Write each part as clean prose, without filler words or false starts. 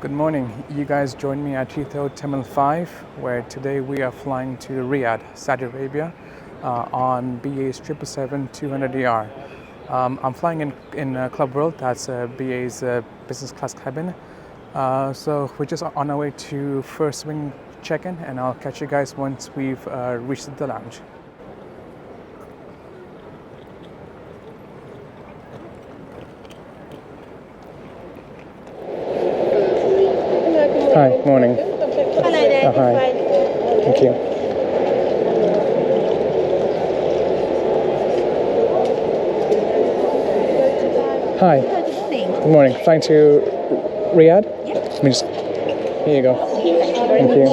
Good morning. You guys joined me at Heathrow Terminal 5, where today we are flying to Riyadh, Saudi Arabia, on BA's 777-200ER. I'm flying in Club World, that's BA's business class cabin. So we're just on our way to first wing check-in, and I'll catch you guys once we've reached the lounge. Hi, morning. Hello there, Oh, hi. this way. Thank you. Hi. Hello, good morning. Good morning. Flying to Riyadh? Yeah. Let me just. Here you go. Thank you.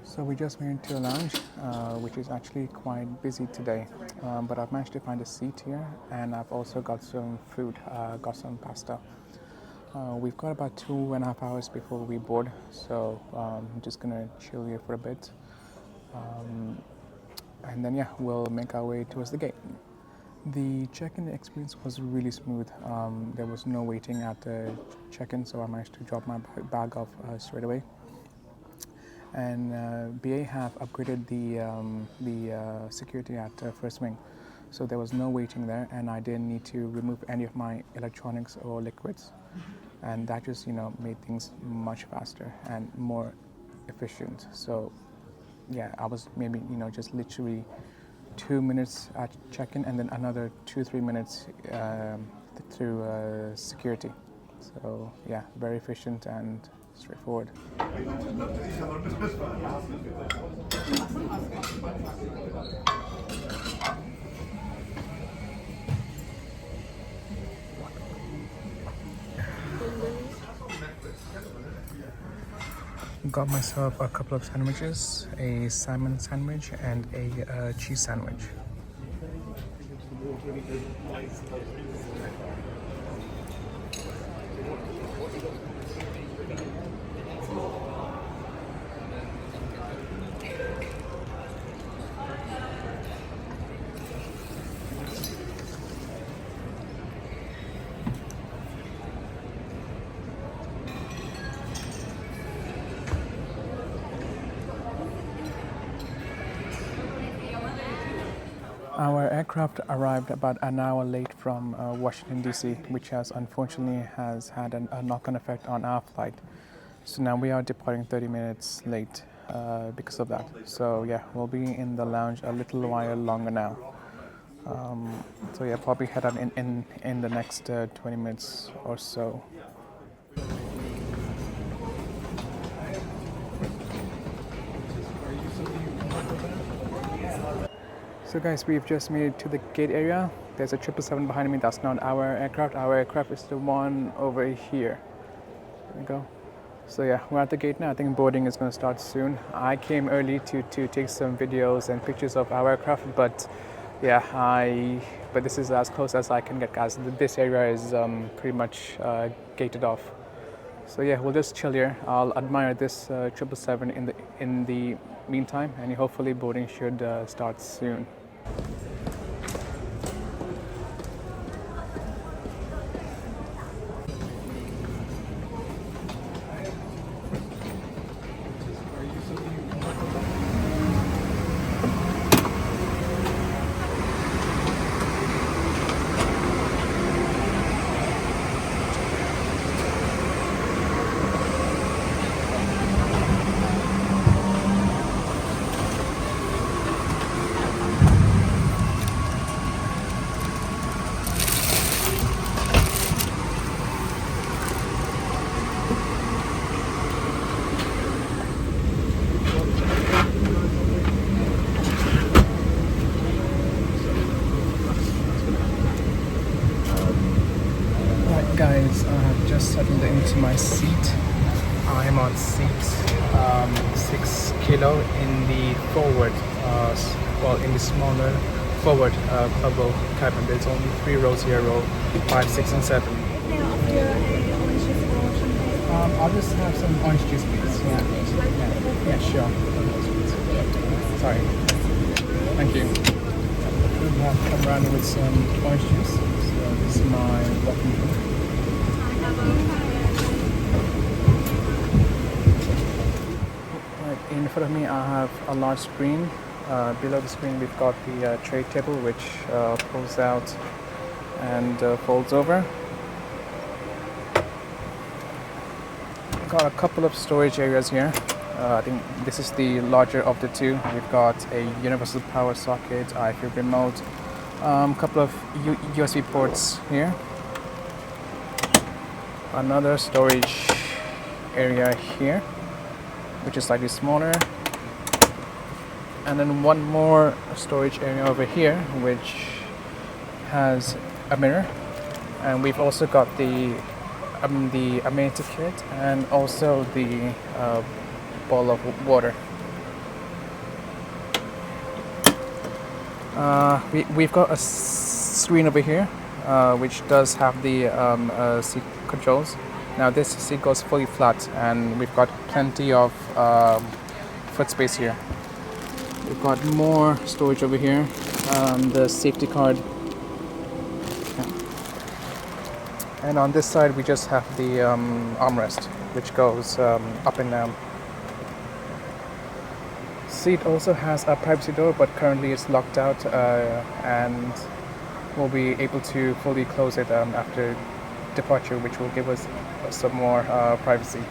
So we just made it to a lounge, which is actually quite busy today. But I've managed to find a seat here, and I've also got some food, got some pasta. We've got about 2.5 hours before we board, so I'm just gonna chill here for a bit. And then, yeah, we'll make our way towards the gate. The check-in experience was really smooth. There was no waiting at the check-in, so I managed to drop my bag off straight away. And BA have upgraded the security at first wing, so there was no waiting there, and I didn't need to remove any of my electronics or liquids, and that just made things much faster and more efficient. So yeah, I was maybe just literally 2 minutes at check-in, and then another 2-3 minutes through security. So yeah, very efficient and straightforward. Got myself a couple of sandwiches, a salmon sandwich and a cheese sandwich. Our aircraft arrived about an hour late from Washington DC, which has unfortunately had a knock-on effect on our flight. So now we are departing 30 minutes late because of that. So yeah, we'll be in the lounge a little while longer now. So yeah, probably head out in the next 20 minutes or so. So guys, we've just made it to the gate area. There's a 777 behind me. That's not our aircraft. Our aircraft is the one over here. There we go. So yeah, we're at the gate now. I think boarding is going to start soon. I came early to take some videos and pictures of our aircraft, but yeah, but this is as close as I can get, guys. This area is pretty much gated off. So yeah, we'll just chill here. I'll admire this 777 in the meantime, and hopefully boarding should start soon. Guys, I have just settled into my seat. I am on seat 6 kilo in the forward, in the smaller forward bubble cabin. There's only 3 rows here, row 5, 6, and 7. I'll just have some orange juice, please. Yeah, sure. Sorry. Thank you. We have come around with some orange juice. So this is my welcome drink. Right, in front of me I have a large screen. Below the screen we've got the tray table, which pulls out and folds over. We've got a couple of storage areas here. I think this is the larger of the two. We've got a universal power socket, iFi remote, a couple of USB ports here. Another storage area here, which is slightly smaller, and then one more storage area over here, which has a mirror, and we've also got the amenity kit and also the bowl of water. We've got a screen over here, which does have the seat controls. Now this seat goes fully flat, and we've got plenty of foot space here. We've got more storage over here, the safety card, and on this side we just have the armrest, which goes up and down. Seat also has a privacy door, but currently it's locked out, and we'll be able to fully close it after departure, which will give us some more privacy.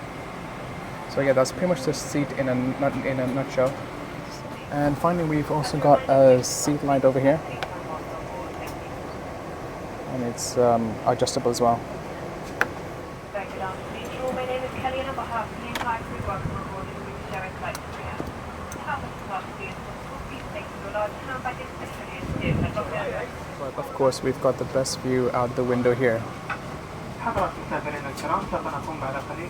So yeah, that's pretty much the seat in a nutshell. And finally, we've also got a seat light over here, and it's adjustable as well. Good afternoon. My name is Kelly, and on behalf of the entire crew, welcome on board the British Airways flight to Riyadh. To help us as soon as possible, please take your large handbag into the But of course, we've got the best view out the window here. حضرات المسافرين الكرام سوف نقوم بعد قليل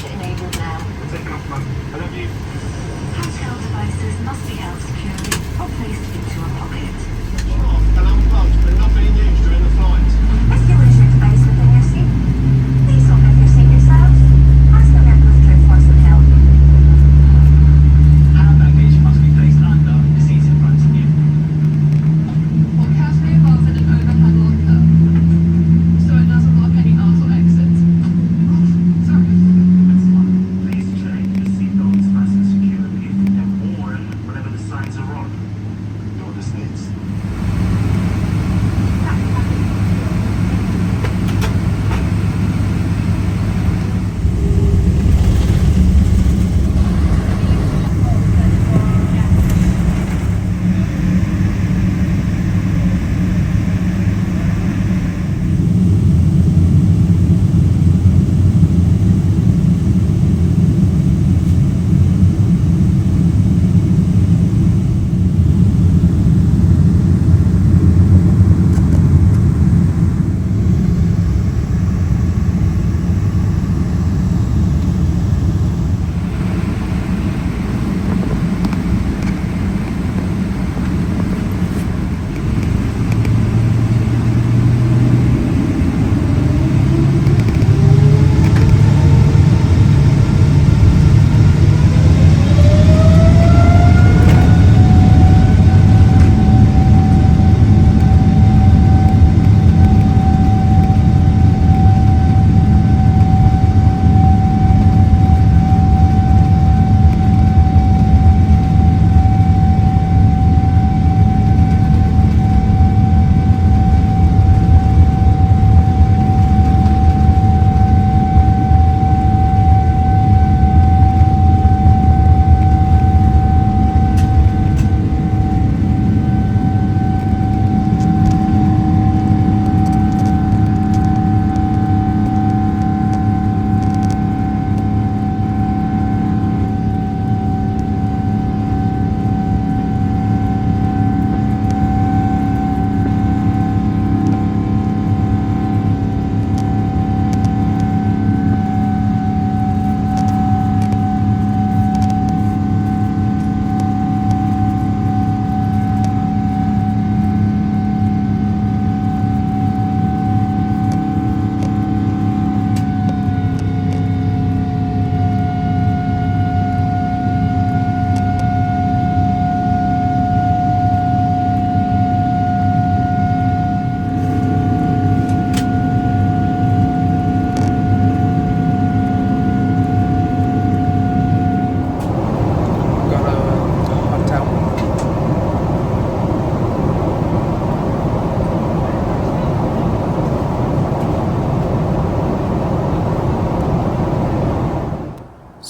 enabled now. Handheld devices must be held securely or placed into a pocket. If you wish your device within your seat, please open your seat yourself. Ask the member of crew for some help. Hand baggage must be placed under the seat in front of you. Or carefully above an overhang or curb, so it doesn't block any arms or exits. Sorry. Please check the seatbelts fastened securely and worn whenever the signs are on. Door the seats.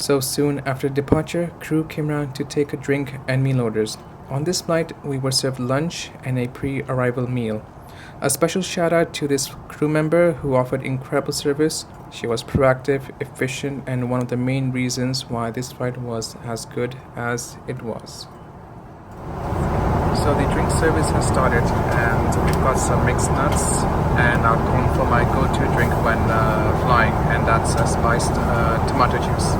So soon after departure, crew came round to take a drink and meal orders. On this flight, we were served lunch and a pre-arrival meal. A special shout out to this crew member who offered incredible service. She was proactive, efficient, and one of the main reasons why this flight was as good as it was. So the drink service has started, and we've got some mixed nuts, and I'm going for my go-to drink when flying, and that's a spiced tomato juice.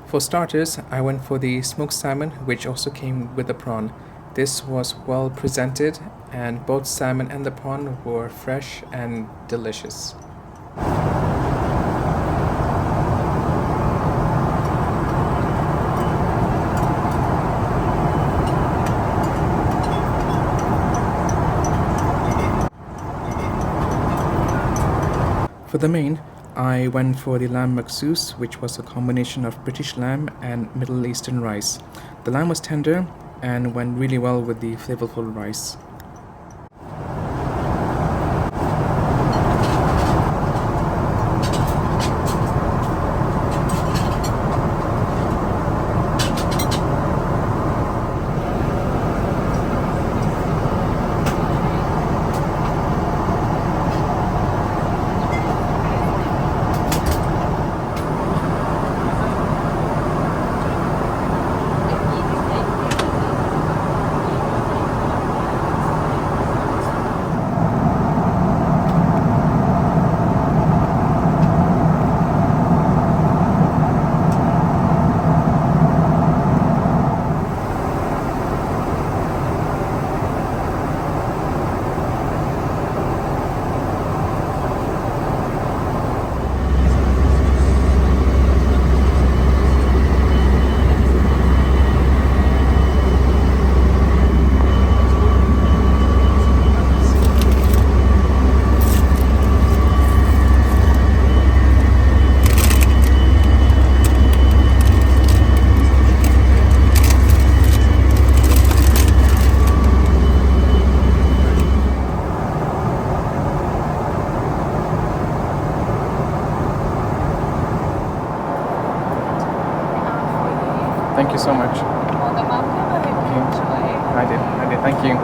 For starters, I went for the smoked salmon, which also came with the prawn. This was well presented, and both salmon and the prawn were fresh and delicious. For the main, I went for the lamb maksoos, which was a combination of British lamb and Middle Eastern rice. The lamb was tender and went really well with the flavorful rice. Thank you so much. More than welcome. I hope you enjoy. I did. Thank you.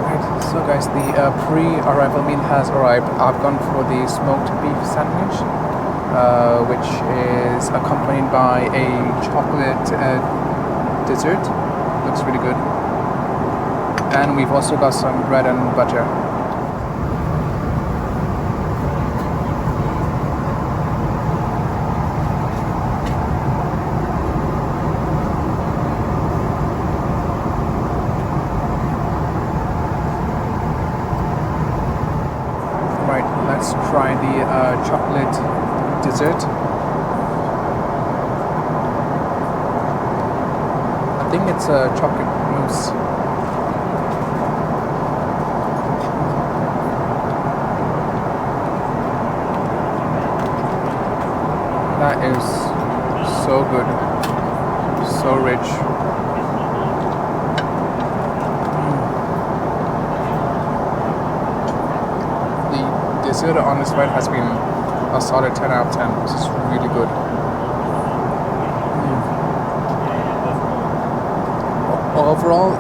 Right, so guys, the pre-arrival meal has arrived. I've gone for the smoked beef sandwich, which is accompanied by a chocolate dessert. Looks really good. And we've also got some bread and butter. Let's try the chocolate dessert. I think it's a chocolate mousse. That is so good, so rich. Dessert on this flight has been a solid 10 out of 10. This is really good. Overall,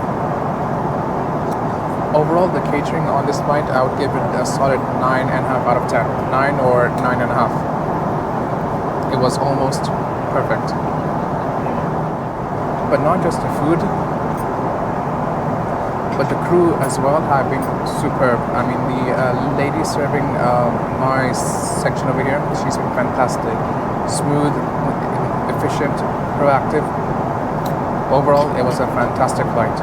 the catering on this flight, I would give it a solid 9.5 out of 10. 9 or 9.5. It was almost perfect. But not just the food, but the crew as well have been superb. I mean, the lady serving my section over here, she's been fantastic. Smooth, efficient, proactive. Overall, it was a fantastic flight.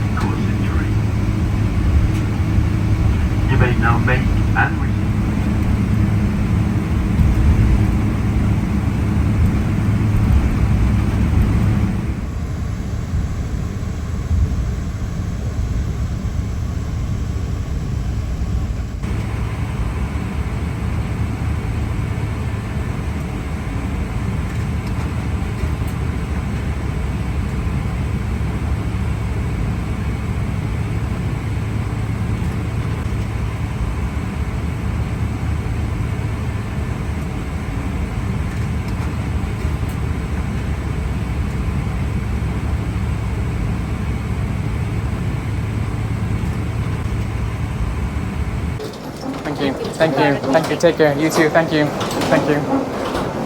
and cause injury. You may now make and receive. Thank you. Thank you. Thank you. Take care. You too. Thank you. Thank you.